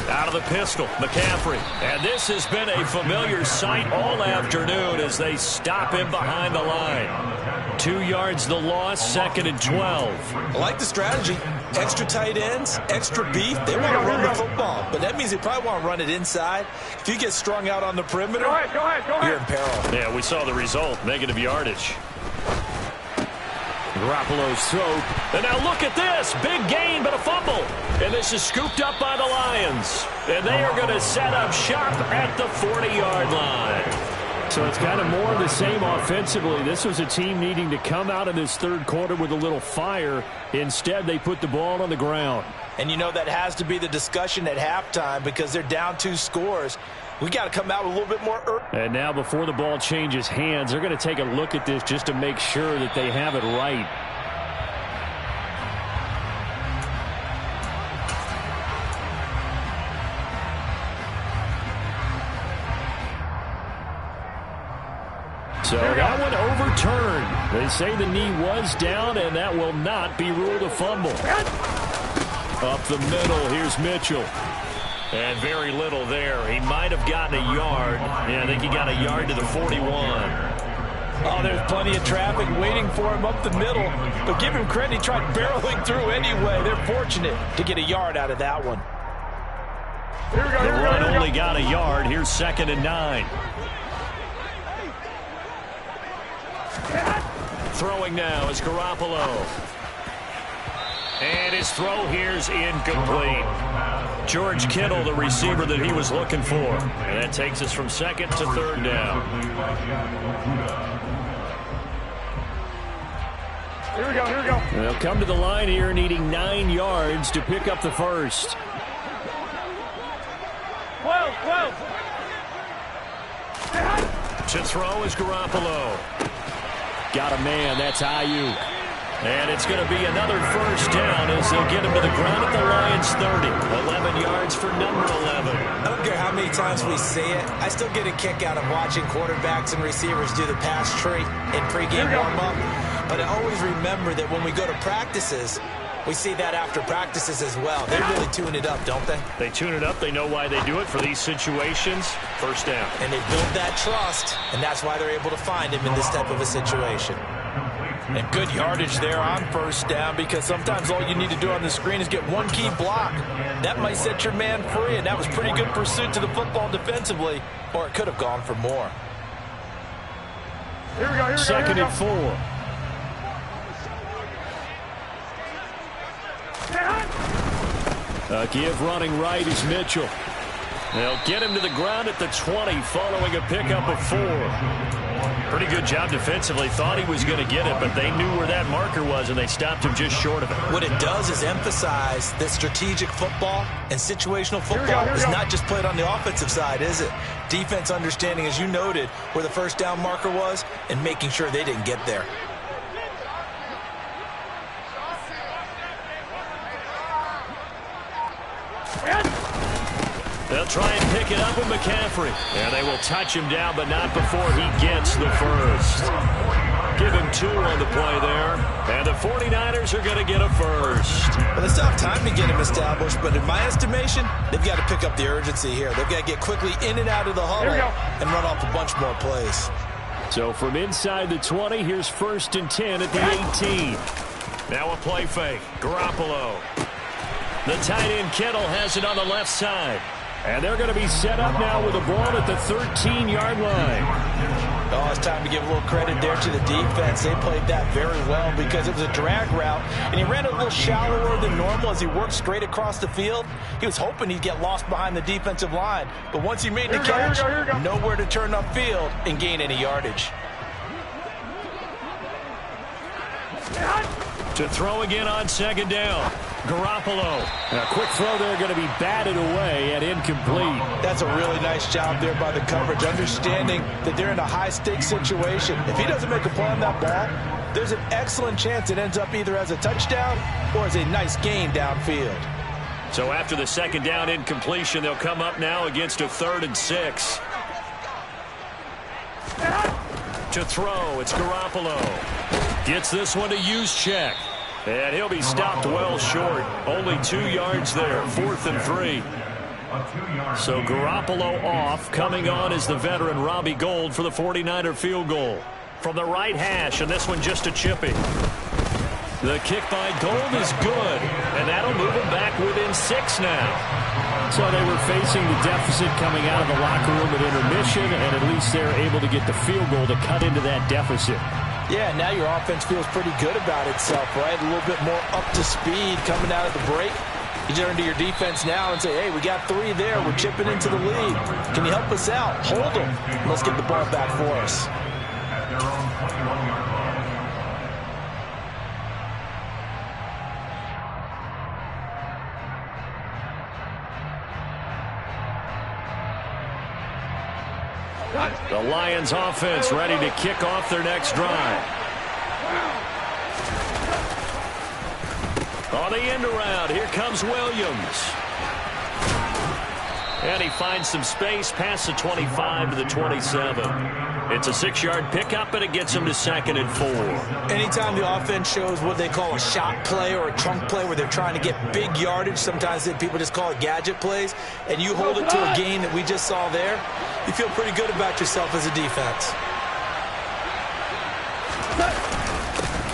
Out of the pistol, McCaffrey. And this has been a familiar sight all afternoon as they stop him behind the line. 2 yards the loss, 2nd and 12. I like the strategy. Extra tight ends, extra beef. They want to run the football, but that means they probably want to run it inside. If you get strung out on the perimeter, you're in peril. Yeah, we saw the result, negative yardage. Garoppolo's throw. And now look at this. Big gain, but a fumble. And this is scooped up by the Lions. And they are going to set up shop at the 40-yard line. So it's kind of more of the same offensively. This was a team needing to come out of this 3rd quarter with a little fire. Instead, they put the ball on the ground. And you know that has to be the discussion at halftime because they're down 2 scores. We got to come out a little bit more early. And now before the ball changes hands, they're going to take a look at this just to make sure that they have it right. So that one overturned. They say the knee was down, and that will not be ruled a fumble. Up the middle, here's Mitchell. And very little there. He might have gotten a yard. Yeah, I think he got a yard to the 41. Oh, there's plenty of traffic waiting for him up the middle. But give him credit, he tried barreling through anyway. They're fortunate to get a yard out of that one. The run only got a yard. Here's 2nd and 9. Throwing now is Garoppolo. And his throw here's incomplete. George Kittle, the receiver that he was looking for. And that takes us from 2nd to 3rd down. Here we go. They'll come to the line here needing 9 yards to pick up the first. 12. To throw is Garoppolo. Got a man. That's Ayuk. And it's going to be another first down as they'll get him to the ground at the Lions' 30. 11 yards for number 11. I don't care how many times we say it. I still get a kick out of watching quarterbacks and receivers do the pass tree in pregame warm-up. But I always remember that when we go to practices, we see that after practices as well. They really tune it up, don't they? They tune it up. They know why they do it for these situations. First down. And they build that trust, and that's why they're able to find him in this type of a situation. And good yardage there on first down, because sometimes all you need to do on the screen is get one key block. That might set your man free, and that was pretty good pursuit to the football defensively, or it could have gone for more. Here we go. 2nd and 4. Give running right is Mitchell. They'll get him to the ground at the 20 following a pickup of 4. Pretty good job defensively. Thought he was going to get it, but they knew where that marker was, and they stopped him just short of it. What it does is emphasize that strategic football and situational football is not just played on the offensive side, is it? Defense understanding, as you noted, where the first down marker was and making sure they didn't get there. They'll try and pick it up with McCaffrey. And they will touch him down, but not before he gets the first. Give him 2 on the play there. And the 49ers are going to get a first. Well, they still have time to get him established, but in my estimation, they've got to pick up the urgency here. They've got to get quickly in and out of the huddle and run off a bunch more plays. So from inside the 20, here's 1st and 10 at the 18. Now a play fake. Garoppolo. The tight end Kittle has it on the left side. And they're going to be set up now with a ball at the 13-yard line. Oh, it's time to give a little credit there to the defense. They played that very well because it was a drag route, and he ran a little shallower than normal as he worked straight across the field. He was hoping he'd get lost behind the defensive line, but once he made the catch, nowhere to turn upfield and gain any yardage. To throw again on 2nd down. Garoppolo. A quick throw there going to be batted away and incomplete. That's a really nice job there by the coverage, understanding that they're in a high-stakes situation. If he doesn't make a play on that ball, there's an excellent chance it ends up either as a touchdown or as a nice gain downfield. So after the 2nd down incompletion, they'll come up now against a 3rd and 6. To throw, it's Garoppolo. Gets this one to Juszczyk. And he'll be stopped well short. Only 2 yards there. 4th and 3. So Garoppolo off. Coming on is the veteran Robbie Gould for the 49er field goal. From the right hash, and this one just a chippy. The kick by Gould is good. And that'll move him back within 6 now. So they were facing the deficit coming out of the locker room at intermission, and at least they're able to get the field goal to cut into that deficit. Yeah, now your offense feels pretty good about itself, right? A little bit more up to speed coming out of the break. You turn to your defense now and say, hey, we got 3 there. We're chipping into the lead. Can you help us out? Hold them. Let's get the ball back for us. The Lions offense ready to kick off their next drive. On the end around, here comes Williams. And he finds some space past the 25 to the 27. It's a 6-yard pickup, and it gets him to 2nd and 4. Anytime the offense shows what they call a shot play or a trunk play where they're trying to get big yardage, sometimes people just call it gadget plays, and you hold it to a gain that we just saw there, you feel pretty good about yourself as a defense.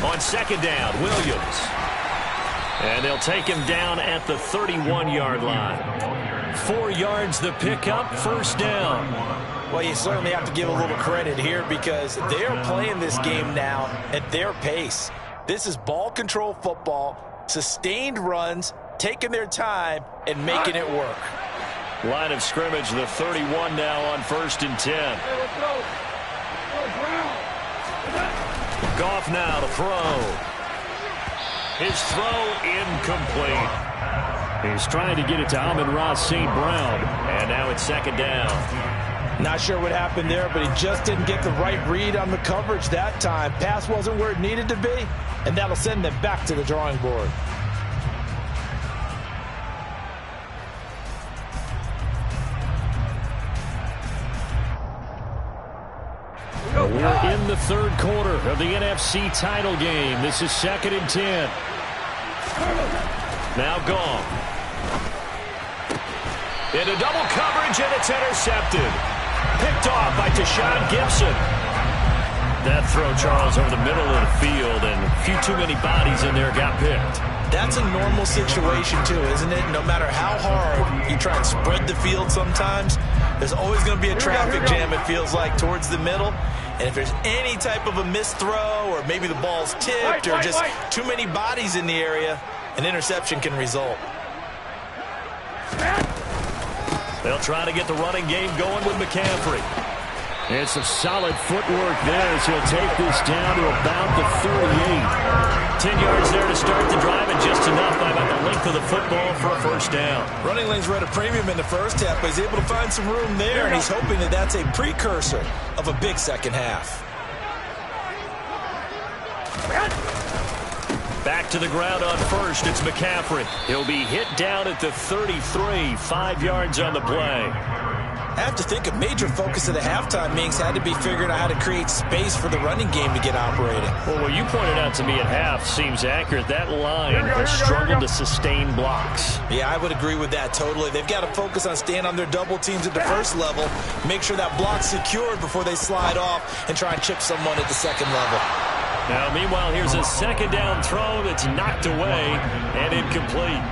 On second down, Williams. And they'll take him down at the 31-yard line. 4 yards the pickup, first down. Well, you certainly have to give a little credit here because they are playing this game now at their pace. This is ball control football, sustained runs, taking their time, and making it work. Line of scrimmage, the 31 now on 1st and 10. Goff now to throw. His throw incomplete. He's trying to get it to Amon-Ra St. Brown. And now it's second down. Not sure what happened there, but he just didn't get the right read on the coverage that time. Pass wasn't where it needed to be, and that'll send them back to the drawing board. We're in the 3rd quarter of the NFC title game. This is 2nd and 10. Now Goff. Into double coverage, and it's intercepted. Picked off by Tashawn Gibson. That throw, Charles, over the middle of the field, and a few too many bodies in there got picked. That's a normal situation, too, isn't it? No matter how hard you try and spread the field sometimes, there's always going to be a traffic jam, it feels like, towards the middle. And if there's any type of a missed throw or maybe the ball's tipped or just too many bodies in the area, an interception can result. They'll try to get the running game going with McCaffrey. It's some solid footwork there as he'll take this down to about the 38. 10 yards there to start the drive, and just enough by about the length of the football for a first down. Running lanes were at a premium in the first half, but he's able to find some room there, and he's hoping that that's a precursor of a big second half. Back to the ground on first. It's McCaffrey. He'll be hit down at the 33, 5 yards on the play. I have to think a major focus of the halftime meetings had to be figuring out how to create space for the running game to get operating. Well, what you pointed out to me at half seems accurate. That line has struggled to sustain blocks. Yeah, I would agree with that totally. They've got to focus on staying on their double teams at the first level, make sure that block's secured before they slide off and try and chip someone at the second level. Now, meanwhile, here's a second down throw that's knocked away and incomplete.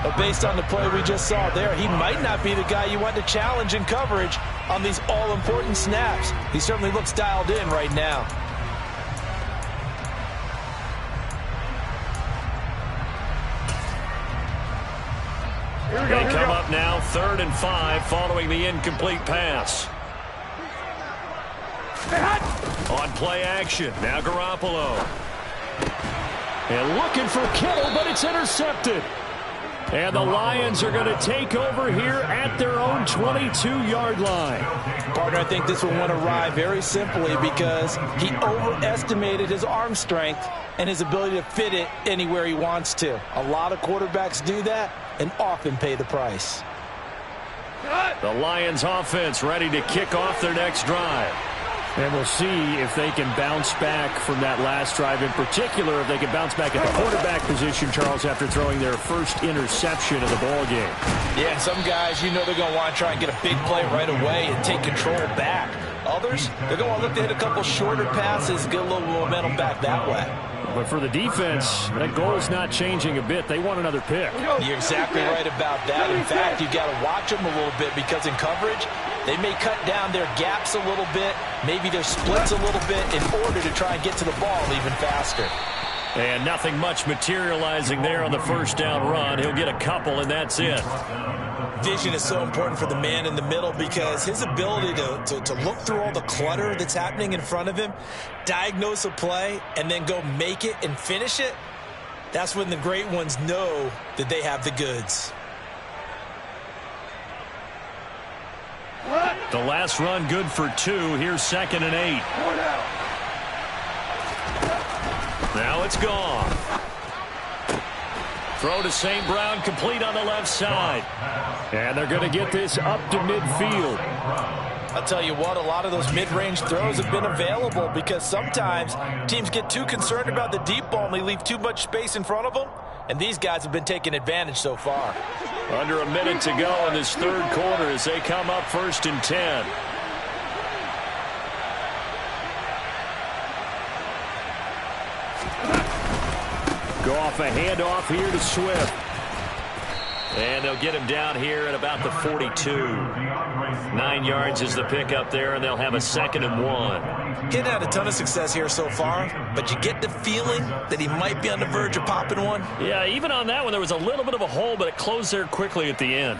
But based on the play we just saw there, he might not be the guy you want to challenge in coverage on these all-important snaps. He certainly looks dialed in right now. They come up now 3rd and 5 following the incomplete pass. On play action, now Garoppolo. And looking for Kittle, but it's intercepted. And the Lions are going to take over here at their own 22-yard line. Partner, I think this will want to ride very simply because he overestimated his arm strength and his ability to fit it anywhere he wants to. A lot of quarterbacks do that and often pay the price. The Lions offense ready to kick off their next drive. And we'll see if they can bounce back from that last drive. In particular, if they can bounce back at the quarterback position, Charles, after throwing their first interception of the ball game. Yeah, and some guys, you know they're going to want to try and get a big play right away and take control back. Others, they're going to look to hit a couple shorter passes, get a little momentum back that way. But for the defense, that goal is not changing a bit. They want another pick. You're exactly right about that. In fact, you've got to watch them a little bit because in coverage, they may cut down their gaps a little bit, maybe their splits a little bit in order to try and get to the ball even faster. And nothing much materializing there on the first down run. He'll get a couple, and that's it. Vision is so important for the man in the middle because his ability to look through all the clutter that's happening in front of him, diagnose a play, and then go make it and finish it, that's when the great ones know that they have the goods. The last run good for 2. Here's 2nd and 8. Now it's gone. Throw to St. Brown, complete on the left side. And they're going to get this up to midfield. I'll tell you what, a lot of those mid-range throws have been available because sometimes teams get too concerned about the deep ball and they leave too much space in front of them. And these guys have been taking advantage so far. Under a minute to go in this 3rd quarter as they come up 1st and 10. Goff a handoff here to Swift. And they'll get him down here at about the 42. 9 yards is the pickup there, and they'll have a 2nd and 1. He hadn't had a ton of success here so far, but you get the feeling that he might be on the verge of popping one. Yeah, even on that one, there was a little bit of a hole, but it closed there quickly at the end.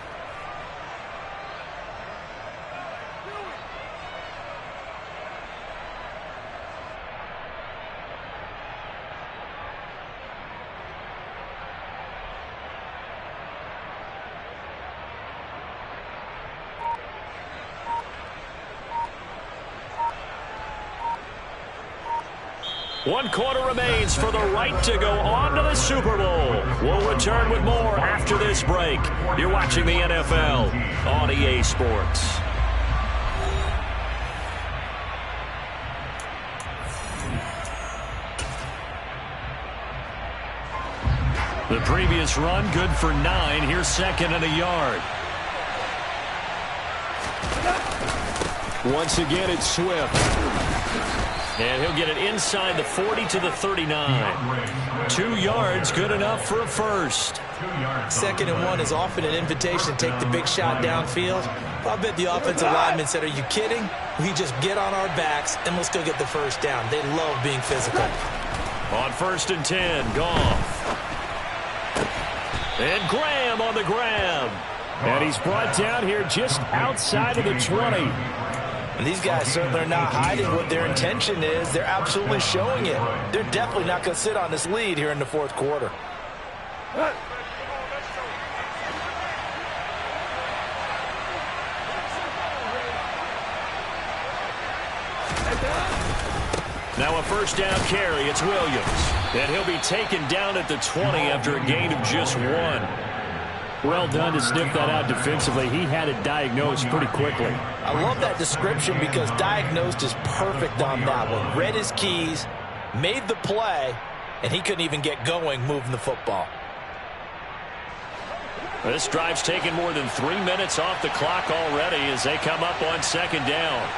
One quarter remains for the right to go on to the Super Bowl. We'll return with more after this break. You're watching the NFL on EA Sports. The previous run, good for 9. Here's 2nd and a yard. Once again, it's Swift. And he'll get it inside the 40 to the 39. 2 yards, good enough for a first. 2nd and 1 is often an invitation to take the big shot downfield. I bet the offensive lineman said, are you kidding? We just get on our backs and let's go get the first down. They love being physical. On 1st and 10, Goff. And Graham on the grab. And he's brought down here just outside of the 20. And these guys certainly are not hiding what their intention is. They're absolutely showing it. They're definitely not going to sit on this lead here in the 4th quarter. Now a 1st down carry. It's Williams. And he'll be taken down at the 20 after a gain of just 1. Well done to sniff that out defensively. He had it diagnosed pretty quickly. I love that description because diagnosed is perfect on that one. Read his keys, made the play, and he couldn't even get going moving the football. This drive's taken more than 3 minutes off the clock already as they come up on 2nd down.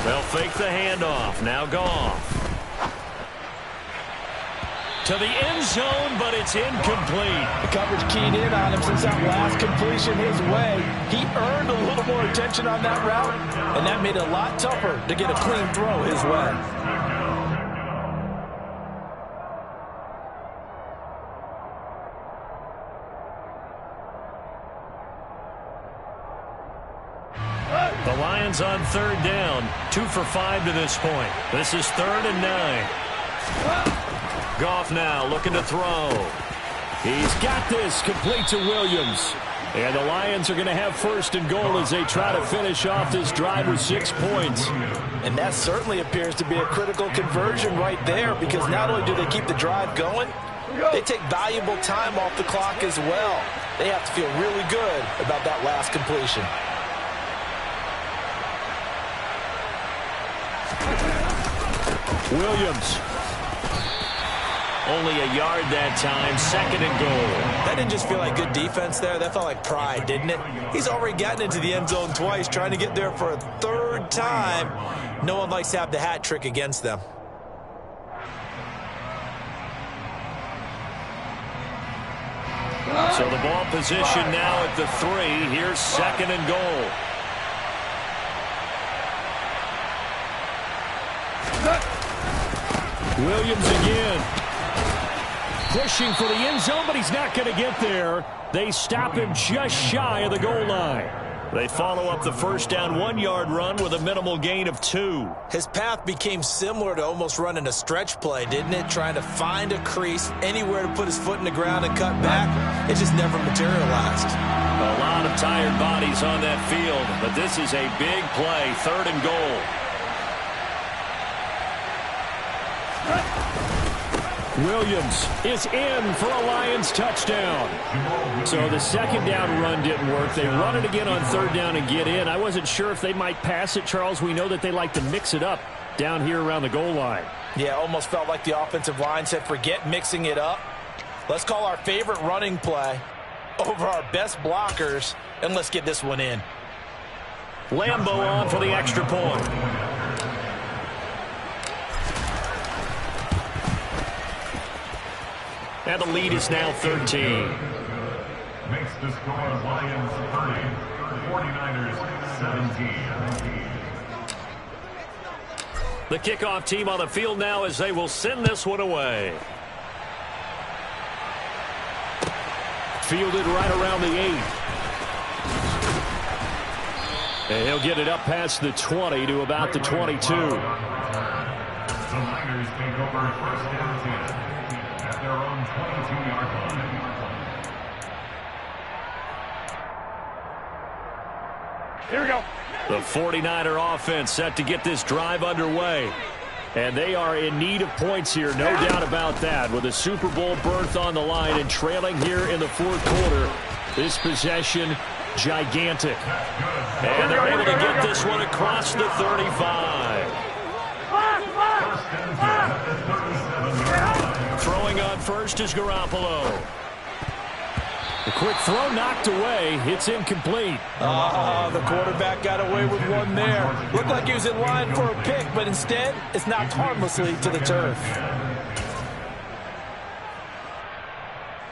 They'll fake the handoff. Now Goff. To the end zone, but it's incomplete. The coverage keyed in on him since that last completion his way. He earned a little more attention on that route, and that made it a lot tougher to get a clean throw his way. The Lions on 3rd down. 2 for 5 to this point. This is 3rd and 9. Goff now looking to throw. He's got this, complete to Williams. And the Lions are going to have 1st and goal as they try to finish off this drive with 6 points. And that certainly appears to be a critical conversion right there because not only do they keep the drive going, they take valuable time off the clock as well. They have to feel really good about that last completion. Williams. Only a yard that time, 2nd and goal. That didn't just feel like good defense there. That felt like pride, didn't it? He's already gotten into the end zone twice, trying to get there for a 3rd time. No one likes to have the hat trick against them. So the ball position now at the 3. Here's 2nd and goal. Williams again. Pushing for the end zone, but he's not going to get there. They stop him just shy of the goal line. They follow up the 1st down 1-yard run with a minimal gain of 2. His path became similar to almost running a stretch play, didn't it? Trying to find a crease, anywhere to put his foot in the ground and cut back. It just never materialized. A lot of tired bodies on that field, but this is a big play, 3rd and goal. Williams is in for a Lions touchdown. So the 2nd down run didn't work. They run it again on 3rd down and get in. I wasn't sure if they might pass it, Charles. We know that they like to mix it up down here around the goal line. Yeah, almost felt like the offensive line said, forget mixing it up. Let's call our favorite running play over our best blockers, and let's get this one in. Lambo on for the extra point. And the lead is now 13. Makes the score Lions 30, 49ers 17. The kickoff team on the field now as they will send this one away. Fielded right around the 8. And he'll get it up past the 20 to about the 22. The Niners take over first and 10 at their own 22-yard line. Here we go. The 49er offense set to get this drive underway. And they are in need of points here, no doubt about that. With a Super Bowl berth on the line and trailing here in the fourth quarter, this possession gigantic. And they're able to get this one across the 35. Throwing on first is Garoppolo. The quick throw knocked away. It's incomplete. The quarterback got away with one there. Looked like he was in line for a pick, but instead, it's knocked harmlessly to the turf.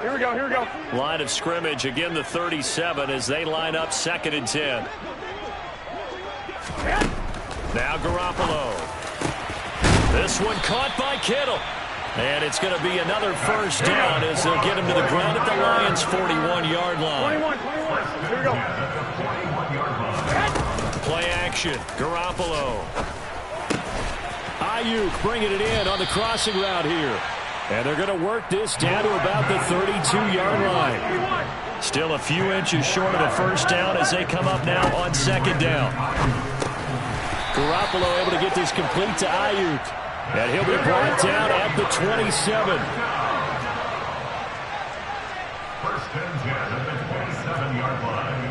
Here we go, here we go. Line of scrimmage, again the 37 as they line up 2nd and 10. Now Garoppolo. This one caught by Kittle. And it's going to be another first down as they'll get him to the ground at the Lions' 41-yard line. 21. Here we go. Play action. Garoppolo. Ayuk bringing it in on the crossing route here. And they're going to work this down to about the 32-yard line. Still a few inches short of a first down as they come up now on 2nd down. Garoppolo able to get this complete to Ayuk. And he'll be brought down at the 27. First and 10 at the 27-yard line.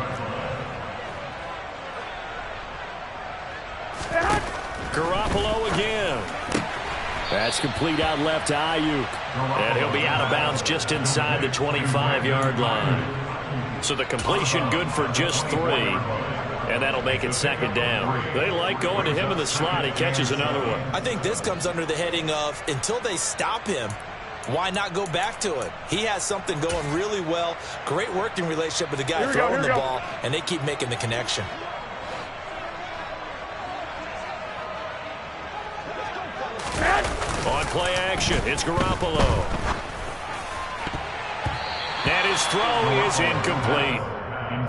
Garoppolo again. That's complete out left to Ayuk. And he'll be out of bounds just inside the 25-yard line. So the completion good for just 3. And that'll make it 2nd down. They like going to him in the slot. He catches another one. I think this comes under the heading of until they stop him, why not go back to it? He has something going really well. Great working relationship with the guy throwing the ball, and they keep making the connection. On play action, it's Garoppolo. And his throw is incomplete.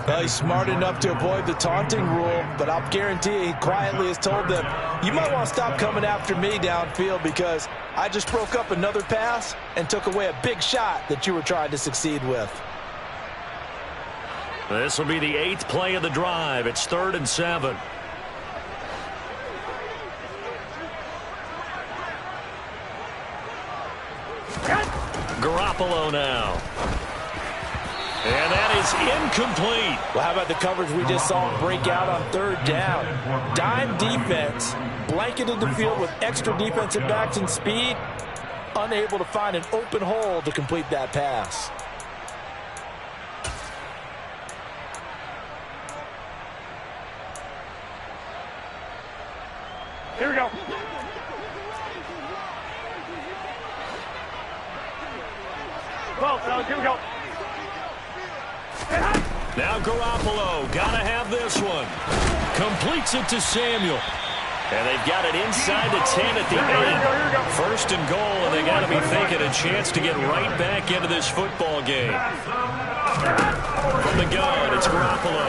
Well, he's smart enough to avoid the taunting rule, but I'll guarantee he quietly has told them, you might want to stop coming after me downfield because I just broke up another pass and took away a big shot that you were trying to succeed with. This will be the 8th play of the drive. It's 3rd and 7. Garoppolo now. And that is incomplete. Well, how about the coverage we just saw him break out on 3rd down? Dime defense, blanketed the field with extra defensive backs and speed, unable to find an open hole to complete that pass. Here we go. Well, here we go. Now Garoppolo, gotta have this one. Completes it to Samuel. And they've got it inside the 10 at the end. 1st and goal, and they gotta be thinking a chance to get right back into this football game. From the gun, it's Garoppolo.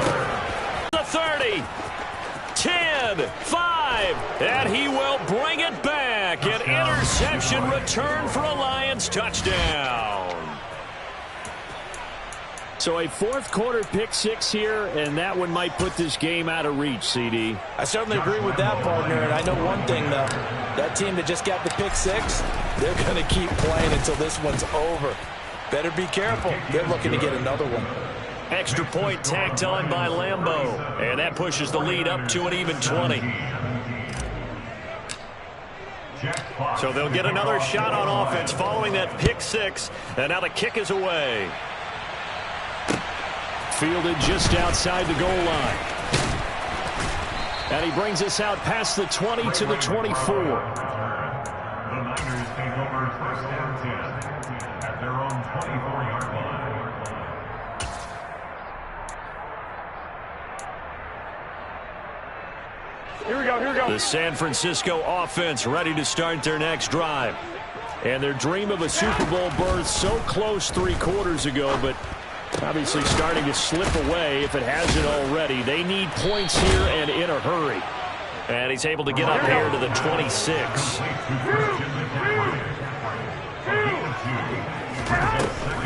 The 30, 10, 5, and he will bring it back. An interception return for a Lions touchdown. So a 4th quarter pick 6 here, and that one might put this game out of reach, CD. I certainly agree with that, partner, and I know one thing, though. That team that just got the pick 6, they're going to keep playing until this one's over. Better be careful. They're looking to get another one. Extra point tacked on by Lambeau, and that pushes the lead up to an even 20. So they'll get another shot on offense following that pick 6, and now the kick is away. Fielded just outside the goal line. And he brings us out past the 20 to the 24. The Niners take over first and 10 at at their own 24-yard line. Here we go. The San Francisco offense ready to start their next drive. And their dream of a Super Bowl berth so close 3 quarters ago, but obviously starting to slip away if it hasn't already. They need points here and in a hurry. And he's able to get up here to the 26.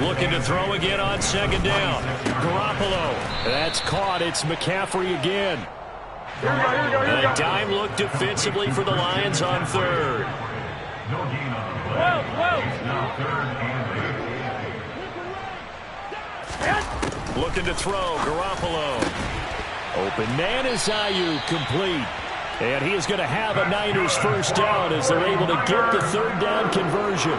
Looking to throw again on second down. Garoppolo. That's caught. It's McCaffrey again. And a dime look defensively for the Lions on third. Looking to throw. Garoppolo. Open man is Ayuk, complete. And he is going to have a Niners first down as they're able to get the third down conversion.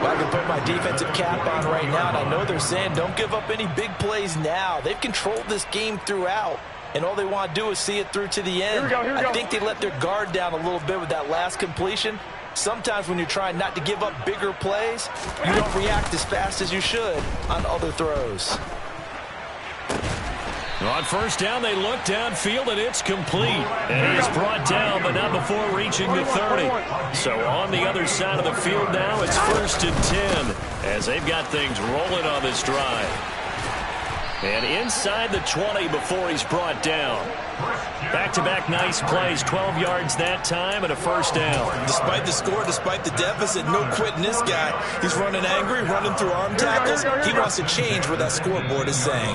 Well, I can put my defensive cap on right now, and I know they're saying don't give up any big plays now. They've controlled this game throughout, and all they want to do is see it through to the end. I think they let their guard down a little bit with that last completion. Sometimes when you're trying not to give up bigger plays, you don't react as fast as you should on other throws. On first down, they look downfield, and it's complete. And he's brought down, but not before reaching the 30. So on the other side of the field now, it's 1st and 10 as they've got things rolling on this drive. And inside the 20 before he's brought down. Back-to-back nice plays, 12 yards that time and a first down. Despite the score, despite the deficit, no quitting this guy. He's running angry, running through arm tackles. He wants to change what that scoreboard is saying.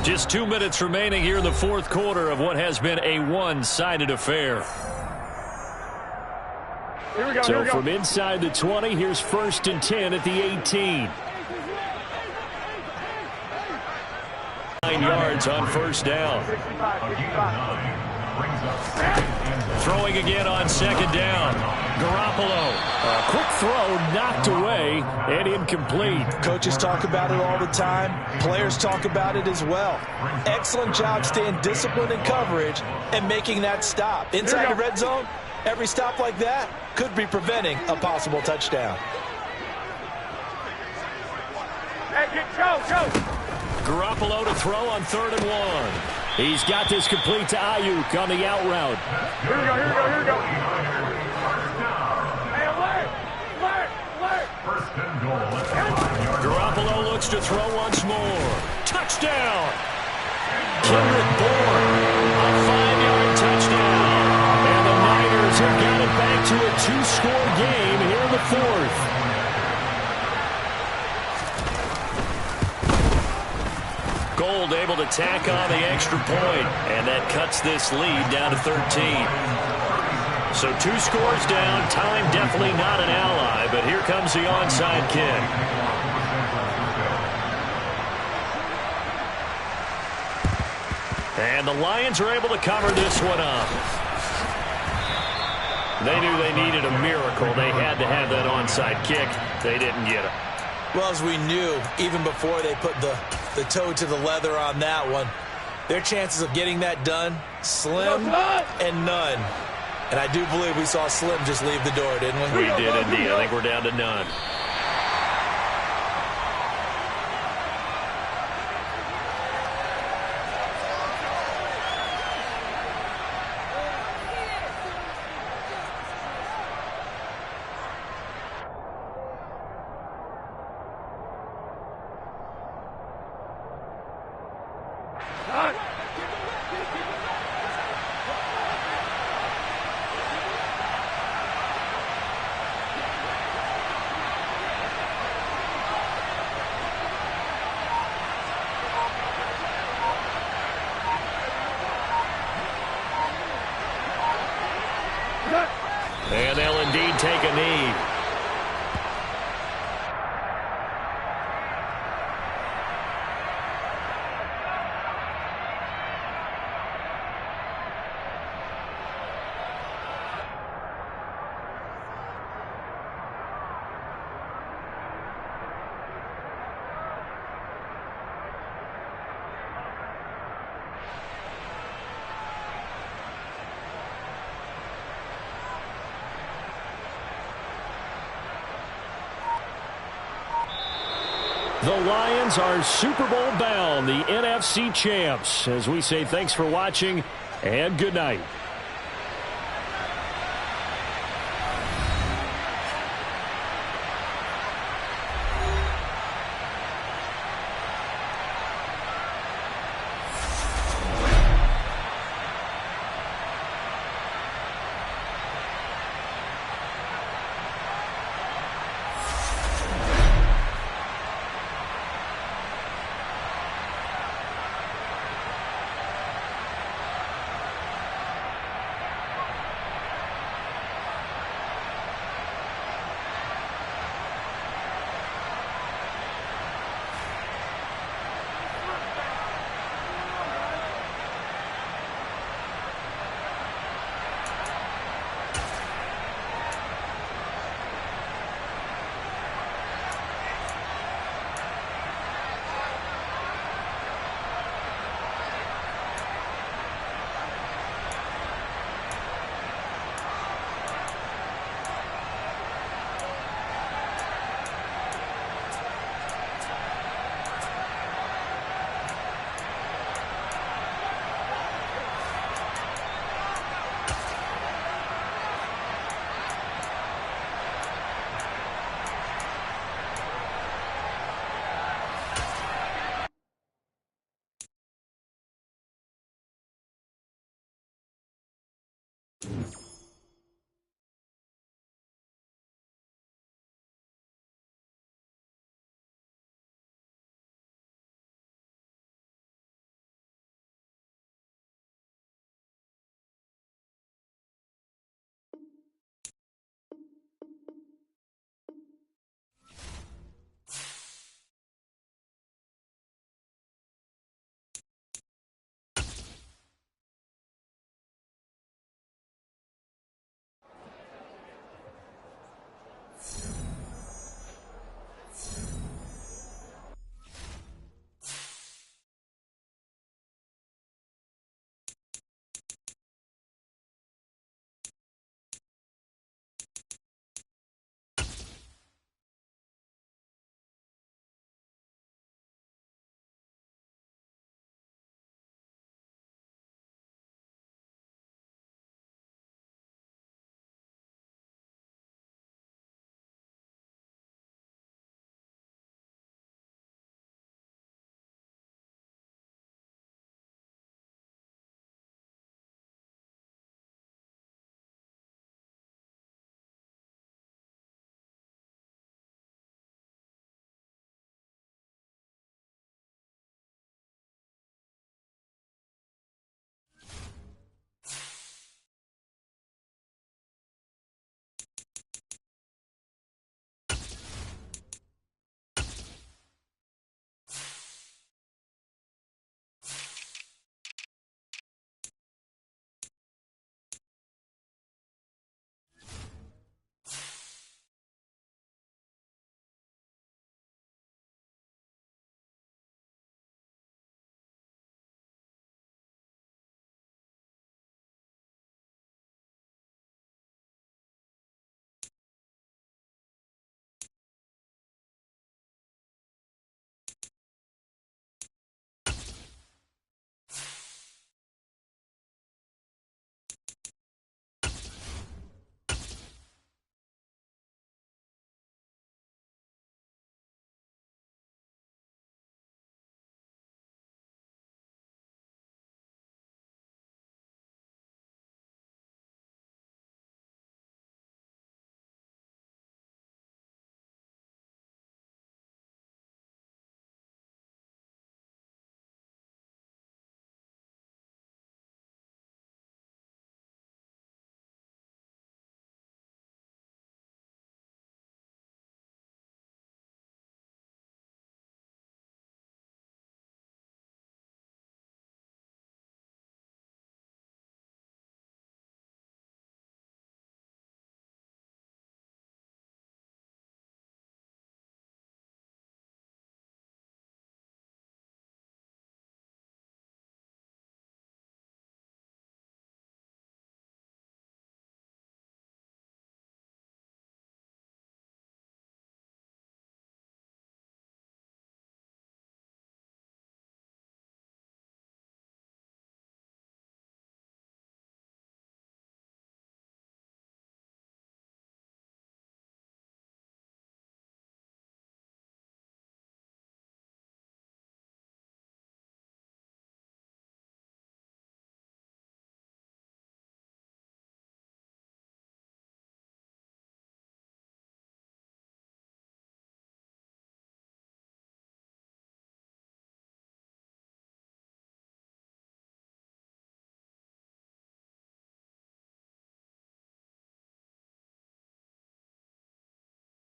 Just 2 minutes remaining here in the 4th quarter of what has been a one-sided affair. So from inside the 20, here's 1st and 10 at the 18. 9 yards on first down. Throwing again on second down. Garoppolo. A quick throw knocked away and incomplete. Coaches talk about it all the time. Players talk about it as well. Excellent job staying disciplined in coverage and making that stop. Inside the red zone, every stop like that could be preventing a possible touchdown. Garoppolo to throw on 3rd and 1. He's got this complete to Ayuk on the out route. Here we go. Hey, alert. Garoppolo looks to throw once more. Touchdown! Kendrick Bourne, a 5-yard touchdown. And the Niners have got it back to a 2-score game here in the 4th. Gold able to tack on the extra point, and that cuts this lead down to 13. So 2 scores down, time definitely not an ally, but here comes the onside kick. And the Lions are able to cover this one up. They knew they needed a miracle. They had to have that onside kick. They didn't get it. Well, as we knew, even before they put the toe to the leather on that one, their chances of getting that done, slim and none. And I do believe we saw Slim just leave the door, didn't we? We did indeed. I think we're down to none. And they'll indeed take a knee. The Lions are Super Bowl bound, the NFC champs. As we say, thanks for watching and good night.